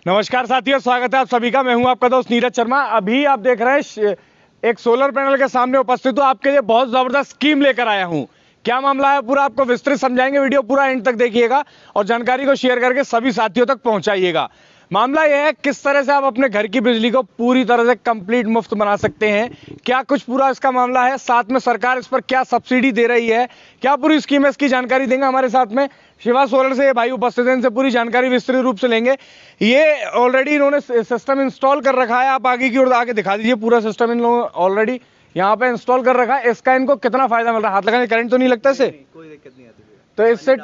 नमस्कार साथियों, स्वागत है आप सभी का। मैं हूं आपका दोस्त नीरज शर्मा। अभी आप देख रहे हैं एक सोलर पैनल के सामने उपस्थित हूं। आपके लिए बहुत जबरदस्त स्कीम लेकर आया हूं। क्या मामला है पूरा आपको विस्तृत समझाएंगे। वीडियो पूरा एंड तक देखिएगा और जानकारी को शेयर करके सभी साथियों तक पहुंचाइएगा। मामला यह है किस तरह से आप अपने घर की बिजली को पूरी तरह से कंप्लीट मुफ्त बना सकते हैं, क्या कुछ पूरा इसका मामला है, साथ में सरकार इस पर क्या सब्सिडी दे रही है, क्या पूरी स्कीम है, इसकी जानकारी देंगे हमारे साथ में शिवा सोलर से ये भाई उपस्थित हैं। इनसे पूरी जानकारी विस्तृत रूप से लेंगे। ये ऑलरेडी इन्होंने सिस्टम इंस्टॉल कर रखा है। आप आगे की ओर आके दिखा दीजिए। पूरा सिस्टम इन लोगों ऑलरेडी यहाँ पे इंस्टॉल कर रखा है। इसका इनको कितना फायदा मिल रहा है? हाथ लगाने करंट तो नहीं लगता इसे? कोई दिक्कत नहीं आती। तो इससे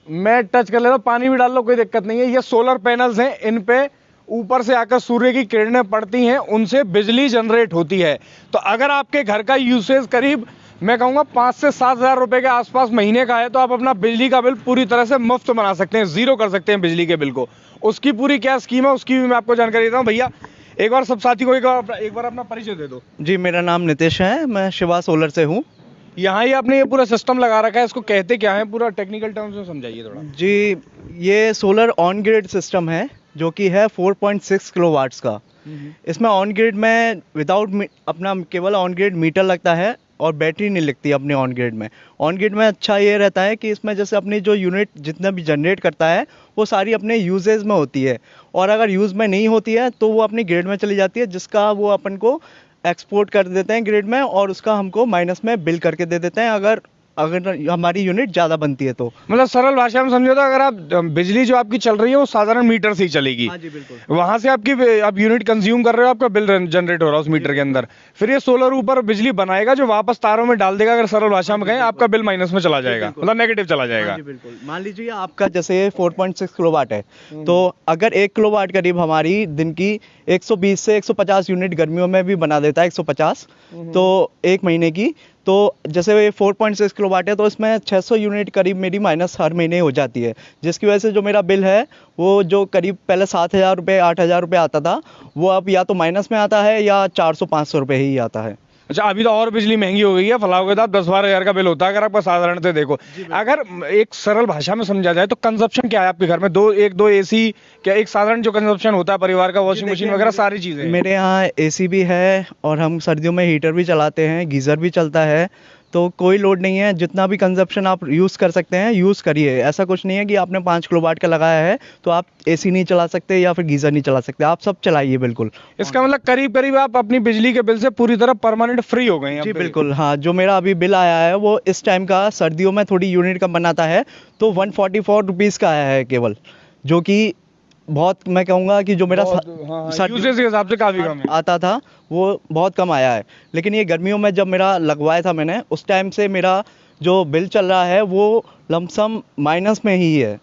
मैं टच कर लेता हूँ, पानी भी डाल लो, कोई दिक्कत नहीं है। ये सोलर पैनल्स हैं, इन पे ऊपर से आकर सूर्य की किरणें पड़ती हैं, उनसे बिजली जनरेट होती है। तो अगर आपके घर का यूसेज करीब मैं कहूँगा 5 से 7 हज़ार रुपए के आसपास महीने का है, तो आप अपना बिजली का बिल पूरी तरह से मुफ्त बना सकते हैं, जीरो कर सकते हैं बिजली के बिल को। उसकी पूरी क्या स्कीम है उसकी भी मैं आपको जानकारी देता हूँ। भैया एक बार सब साथी को एक बार अपना परिचय दे दो। जी, मेरा नाम नितेश है, मैं शिवा सोलर से हूँ। यहाँ ही आपने ये पूरा सिस्टम लगा रखा है, इसको कहते क्या है? पूरा टेक्निकल टर्म्स में समझाइए थोड़ा। जी, ये सोलर ऑन ग्रिड सिस्टम है जो कि है 4.6 किलोवाट्स का। इसमें ऑन ग्रिड में विदाउट अपना केवल ऑन ग्रिड मीटर लगता है और बैटरी नहीं लगती अपने ऑन ग्रिड में। ऑन ग्रिड में अच्छा ये रहता है कि इसमें जैसे अपनी जो यूनिट जितना भी जनरेट करता है वो सारी अपने यूजेज में होती है, और अगर यूज़ में नहीं होती है तो वो अपनी ग्रिड में चली जाती है, जिसका वो अपन को एक्सपोर्ट कर देते हैं ग्रिड में, और उसका हमको माइनस में बिल करके दे देते हैं अगर हमारी यूनिट ज़्यादा बनती है तो। मतलब सरल भाषा में समझो तो अगर आप बिजली जो आपकी चल रही है वो साधारण मीटर से ही चलेगी। हाँ जी, बिल्कुल। वहां से आपकी आप यूनिट कंज्यूम कर रहे हो, आपका बिल जनरेट हो रहा है उस मीटर के अंदर। फिर ये सोलर ऊपर बिजली बनाएगा जो वापस तारों में डाल देगा। अगर सरल भाषा में कहें, आपका बिल माइनस में चला जाएगा, मतलब नेगेटिव चला जाएगा। बिल्कुल। मान लीजिए आपका जैसे 4.6 किलोवाट है, तो अगर 1 किलोवाट करीब हमारी दिन की 120 से 150 यूनिट गर्मियों में भी बना देता है, 150, तो एक महीने की, तो जैसे 4.6 किलोवाट है तो इसमें 600 यूनिट करीब मेरी माइनस हर महीने हो जाती है, जिसकी वजह से जो मेरा बिल है वो जो करीब पहले 7,000 रुपये 8,000 रुपये आता था, वो अब या तो माइनस में आता है या 400-500 रुपये ही आता है। अच्छा, अभी तो और बिजली महंगी हो गई है। फलाओ के साथ 10-12 हज़ार का बिल होता है अगर आपका साधारण से देखो। अगर एक सरल भाषा में समझा जाए तो कंजप्शन क्या है आपके घर में? दो एसी, क्या एक साधारण जो कंजप्शन होता है परिवार का, वॉशिंग मशीन वगैरह सारी चीजें? मेरे यहाँ एसी भी है और हम सर्दियों में हीटर भी चलाते हैं, गीज़र भी चलता है, तो कोई लोड नहीं है। जितना भी कंजप्शन आप यूज़ कर सकते हैं यूज़ करिए। ऐसा कुछ नहीं है कि आपने 5 किलोवाट का लगाया है तो आप एसी नहीं चला सकते या फिर गीज़र नहीं चला सकते, आप सब चलाइए बिल्कुल। इसका मतलब करीब करीब आप अपनी बिजली के बिल से पूरी तरह परमानेंट फ्री हो गए हैं। जी बिल्कुल, हाँ। जो मेरा अभी बिल आया है वो इस टाइम का, सर्दियों में थोड़ी यूनिट कम बनाता है, तो 144 रुपीज़ का आया है केवल, जो कि बहुत, मैं कहूँगा कि जो मेरा यूसेज के हिसाब से काफी कम है। आता था वो बहुत कम आया है। लेकिन ये गर्मियों में जब मेरा लगवाया था मैंने, उस टाइम से मेरा जो बिल चल रहा है वो लमसम माइनस में ही है।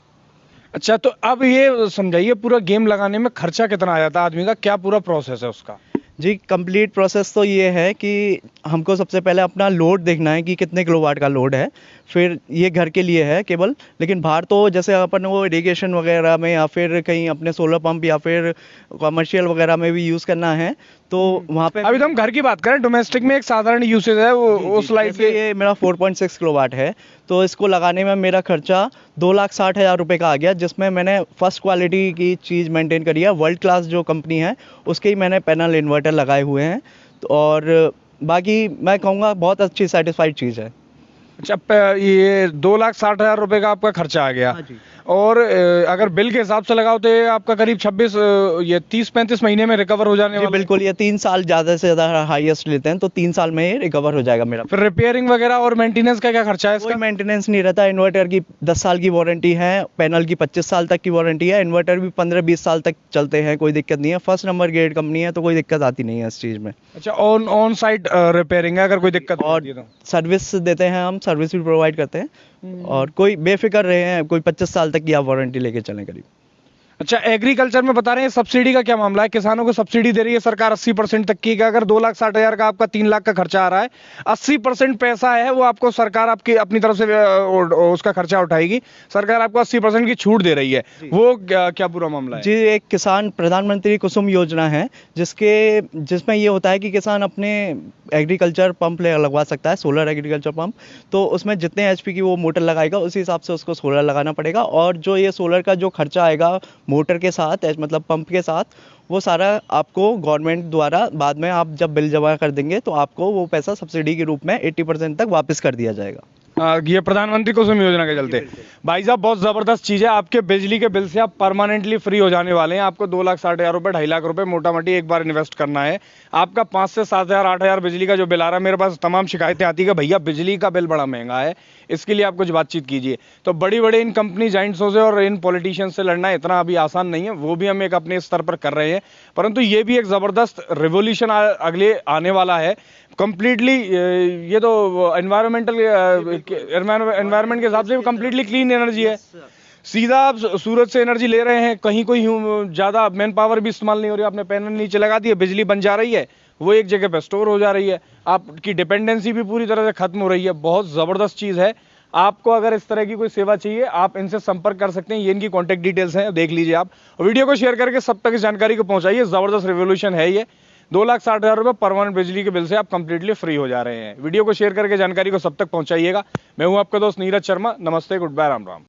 अच्छा, तो अब ये समझाइए पूरा गेम लगाने में खर्चा कितना आ जाता है आदमी का, क्या पूरा प्रोसेस है उसका? जी, कंप्लीट प्रोसेस तो ये है कि हमको सबसे पहले अपना लोड देखना है कि कितने किलोवाट का लोड है। फिर ये घर के लिए है केवल, लेकिन बाहर तो जैसे अपन वो इरिगेशन वगैरह में या फिर कहीं अपने सोलर पंप या फिर कमर्शियल वगैरह में भी यूज़ करना है तो वहाँ पे। अभी तो हम घर की बात करें, डोमेस्टिक में एक साधारण यूसेज है वो उस लाइट से। ये मेरा 4.6 किलोवाट है, तो इसको लगाने में मेरा खर्चा 2,60,000 रुपये का आ गया, जिसमें मैंने फर्स्ट क्वालिटी की चीज़ मेंटेन करी है। वर्ल्ड क्लास जो कंपनी है उसके ही मैंने पैनल इन्वर्टर लगाए हुए हैं, और बाकी मैं कहूँगा बहुत अच्छी सेटिस्फाइड चीज़ है। अच्छा, ये 2,60,000 रुपये का आपका खर्चा आ गया। हाँ जी। और अगर बिल के हिसाब से लगाओ तो ये आपका करीब 30-35 महीने में रिकवर हो जाने जी वाला है। बिल्कुल, ये 3 साल ज़्यादा से ज़्यादा हाईएस्ट लेते हैं, तो 3 साल में ये रिकवर हो जाएगा मेरा। फिर रिपेयरिंग वगैरह और मेंटेनेंस का क्या खर्चा है कोई इसका? मेंटेनेंस नहीं रहता। इन्वर्टर की 10 साल की वारंटी है, पैनल की 25 साल तक की वारंटी है, इन्वर्टर भी 15-20 साल तक चलते हैं, कोई दिक्कत नहीं है। फर्स्ट नंबर ग्रेड कंपनी है तो कोई दिक्कत आती नहीं है इस चीज़ में। अच्छा, ऑन साइट रिपेयरिंग है अगर कोई दिक्कत और होती है तो? सर्विस देते हैं, हम सर्विस भी प्रोवाइड करते हैं, और कोई बेफिक्र रहे हैं, कोई 25 साल तक की आप वारंटी लेके चलें करीब। अच्छा, एग्रीकल्चर में बता रहे हैं सब्सिडी का क्या मामला है? किसानों को सब्सिडी दे रही है सरकार 80% तक की। अगर 2,60,000 का आपका 3 लाख का खर्चा आ रहा है, 80% पैसा है वो आपको सरकार आपकी अपनी तरफ से उसका खर्चा उठाएगी। सरकार आपको 80% की छूट दे रही है, वो क्या पूरा मामला है? जी, एक किसान प्रधानमंत्री कुसुम योजना है जिसमें ये होता है कि किसान अपने एग्रीकल्चर पंप लगवा सकता है, सोलर एग्रीकल्चर पंप। तो उसमें जितने HP की वो मोटर लगाएगा उसी हिसाब से उसको सोलर लगाना पड़ेगा, और जो ये सोलर का जो खर्चा आएगा मोटर के साथ मतलब पंप के साथ, वो सारा आपको गवर्नमेंट द्वारा बाद में आप जब बिल जमा कर देंगे तो आपको वो पैसा सब्सिडी के रूप में 80% तक वापस कर दिया जाएगा। ये प्रधानमंत्री कुसुम योजना के चलते। भाई साहब बहुत जबरदस्त चीज है, आपके बिजली के बिल से आप परमानेंटली फ्री हो जाने वाले हैं। आपको 2,60,000 रुपए 2.5 लाख रुपए मोटा मोटी एक बार इन्वेस्ट करना है। आपका 5 से 7,000 8,000 बिजली का जो बिल आ रहा है, मेरे पास तमाम शिकायतें आती है कि भैया बिजली का बिल बड़ा महंगा है, इसके लिए आप कुछ बातचीत कीजिए। तो बड़ी बड़े इन कंपनी जाइंट्सों से और इन पॉलिटिशियन से लड़ना इतना अभी आसान नहीं है, वो भी हम एक अपने स्तर पर कर रहे हैं। परंतु ये भी एक जबरदस्त रिवोल्यूशन अगले आने वाला है कंप्लीटली। ये तो एनवायरमेंट के हिसाब से कंप्लीटली क्लीन एनर्जी है। सीधा आप सूरज से एनर्जी ले रहे हैं, कहीं कोई ज्यादा मैन पावर भी इस्तेमाल नहीं हो रही। आपने पैनल नीचे लगा दिए, बिजली बन जा रही है, वो एक जगह पे स्टोर हो जा रही है, आपकी डिपेंडेंसी भी पूरी तरह से खत्म हो रही है। बहुत जबरदस्त चीज है। आपको अगर इस तरह की कोई सेवा चाहिए, आप इनसे संपर्क कर सकते हैं। ये इनकी कॉन्टैक्ट डिटेल्स हैं, देख लीजिए आप। वीडियो को शेयर करके सब तक इस जानकारी को पहुंचाइए। जबरदस्त रेवोल्यूशन है ये। 2,60,000 रुपए परमानेंट बिजली के बिल से आप कंप्लीटली फ्री हो जा रहे हैं। वीडियो को शेयर करके जानकारी को सब तक पहुंचाइएगा। मैं हूं आपका दोस्त नीरज शर्मा। नमस्ते, गुड बाय, राम राम।